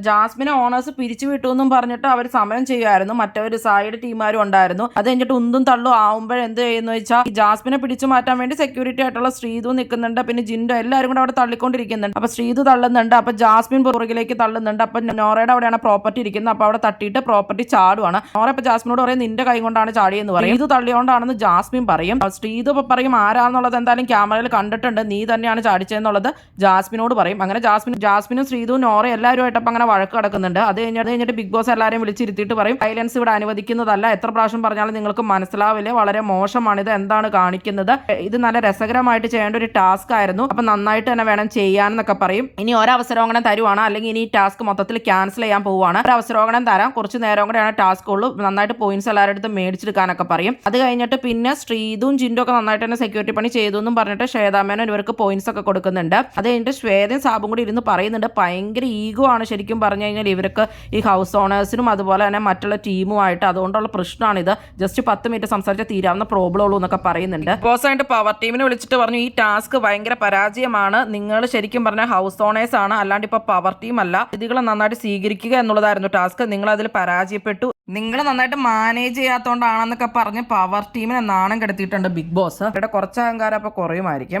ജാസ്മിനെ ഓണേഴ്സ് പിരിച്ചു വിട്ടു എന്നും പറഞ്ഞിട്ട് അവർ സമരം ചെയ്യുമായിരുന്നു. മറ്റൊരു സൈഡ് ടീമാരും ഉണ്ടായിരുന്നു. അത് കഴിഞ്ഞിട്ട് ഉന്തും തള്ളും ആവുമ്പോഴെന്ത് ചെയ്യുന്ന വെച്ചാൽ ജാസ്മിനെ പിടിച്ചു മാറ്റാൻ വേണ്ടി സെക്യൂരിറ്റി ആയിട്ടുള്ള ശ്രീതു നിൽക്കുന്നുണ്ട്. പിന്നെ ജിൻഡോ എല്ലാവരും കൂടെ അവിടെ തള്ളിക്കൊണ്ടിരിക്കുന്നുണ്ട്. അപ്പൊ ശ്രീതു തള്ളുന്നുണ്ട്, അപ്പൊ ജാസ്മിൻ പുറകിലേക്ക് തള്ളുന്നുണ്ട്. അപ്പൊ നോറയുടെ അവിടെയാണ് പ്രോപ്പർട്ടി ഇരിക്കുന്നത്. അപ്പൊ അവിടെ തട്ടിയിട്ട് പ്രോപ്പർട്ടി ചാടുവാണ്. നോറ ഇപ്പൊ ജാസ്മിനോട് പറയും നിന്റെ കൈ കൊണ്ടാണ് ചാടിയെന്ന് പറയും. ശ്രീതു തള്ളിയോണ്ടാണെന്ന് ജാസ്മിൻ പറയും. ശ്രീതു ഇപ്പൊ പറയും ആരാന്നുള്ളത് എന്തായാലും ക്യാമറയിൽ കണ്ടിട്ടുണ്ട്, നീ തന്നെയാണ് ചാടിച്ചതെന്നുള്ളത് ജാസ്മിനോട് പറയും. അങ്ങനെ ജാസ്മിനും ശ്രീതുവും നോറ എല്ലാവരുമായിട്ടപ്പം അങ്ങനെ വഴക്ക് കിടക്കുന്നുണ്ട്. അത് കഴിഞ്ഞിട്ട് ബിഗ് ബോസ് എല്ലാവരെയും വിളിച്ചിരുത്തിയിട്ട് പറയും വയലൻസ് ഇവിടെ അനുവദിക്കുന്നതല്ല, എത്ര പ്രാവശ്യം പറഞ്ഞാലും നിങ്ങൾക്ക് മനസ്സിലാവില്ല, വളരെ മോശമാണ്, ഇത് എന്താണ് കാണിക്കുന്നത്, ഇത് നല്ല രസകരമായിട്ട് ചെയ്യേണ്ട ഒരു ടാസ്ക് ആയിരുന്നു, അപ്പൊ നന്നായിട്ട് തന്നെ വേണം ചെയ്യാനെന്നൊക്കെ പറയും. ഇനി ഒരവസരം അങ്ങനെ തരുവാണ്, അല്ലെങ്കിൽ ഇനി ഈ ടാസ്ക് മൊത്തത്തിൽ ക്യാൻസൽ ചെയ്യാൻ പോവുകയാണ്, ഒരു അവസരം അങ്ങനെ തരാം, കുറച്ച് നേരം കൂടെയാണ് ടാസ്ക് ഉള്ളൂ, നന്നായിട്ട് പോയിന്റ്സ് എല്ലാവരുടെ അടുത്ത് മേടിച്ചെടുക്കാനൊക്കെ പറയും. അത് കഴിഞ്ഞിട്ട് പിന്നെ ശ്രീതും ജിൻഡോ ഒക്കെ നന്നായിട്ട് തന്നെ സെക്യൂരിറ്റി പണി ചെയ്തു എന്നും പറഞ്ഞിട്ട് ശ്വേതാമേനോൻ ഇവർക്ക് പോയിന്റ്സ് ഒക്കെ കൊടുക്കുന്നുണ്ട്. അത് കഴിഞ്ഞിട്ട് ശ്വേതയും സാബും കൂടി ഇരുന്ന് പറയുന്നുണ്ട് ഭയങ്കര ഈഗോ ആണ് ശരിക്കും പറഞ്ഞു കഴിഞ്ഞാൽ ഇവർക്ക്, ഈ ഹൗസ് ഓണേഴ്സിനും അതുപോലെ തന്നെ മറ്റുള്ള ടീമുമായിട്ട്, അതുകൊണ്ടുള്ള പ്രശ്നമാണിത്, ജസ്റ്റ് 10 മിനിറ്റ് സംസാരിച്ചാൽ തീരാവുന്ന പ്രോബ്ലം ഉള്ളൂ എന്നൊക്കെ പറയുന്നുണ്ട്. ബോസായിട്ട് പവർ ടീമിനെ വിളിച്ചിട്ട് പറഞ്ഞു ഈ ടാസ്ക് ഭയങ്കര പരാജയമാണ്, നിങ്ങൾ ശരിക്കും പറഞ്ഞാൽ ഹൗസ് ഓണേഴ്സ് ആണ്, അല്ലാണ്ട് ഇപ്പൊ പവർ ടീം അല്ല, ഇതികളെ നന്നായിട്ട് സ്വീകരിക്കുക എന്നുള്ളതായിരുന്നു ടാസ്ക്, നിങ്ങൾ അതിൽ പരാജയപ്പെട്ടു, നിങ്ങൾ നന്നായിട്ട് മാനേജ് ചെയ്യാത്തതുകൊണ്ടാണെന്നൊക്കെ പറഞ്ഞ് പവർ ടീമിനെ നാണം കെടുത്തിയിട്ടുണ്ട് ബിഗ് ബോസ്. ഇവിടെ കുറച്ച് അഹങ്കാരം അപ്പൊ കുറയുമായിരിക്കും.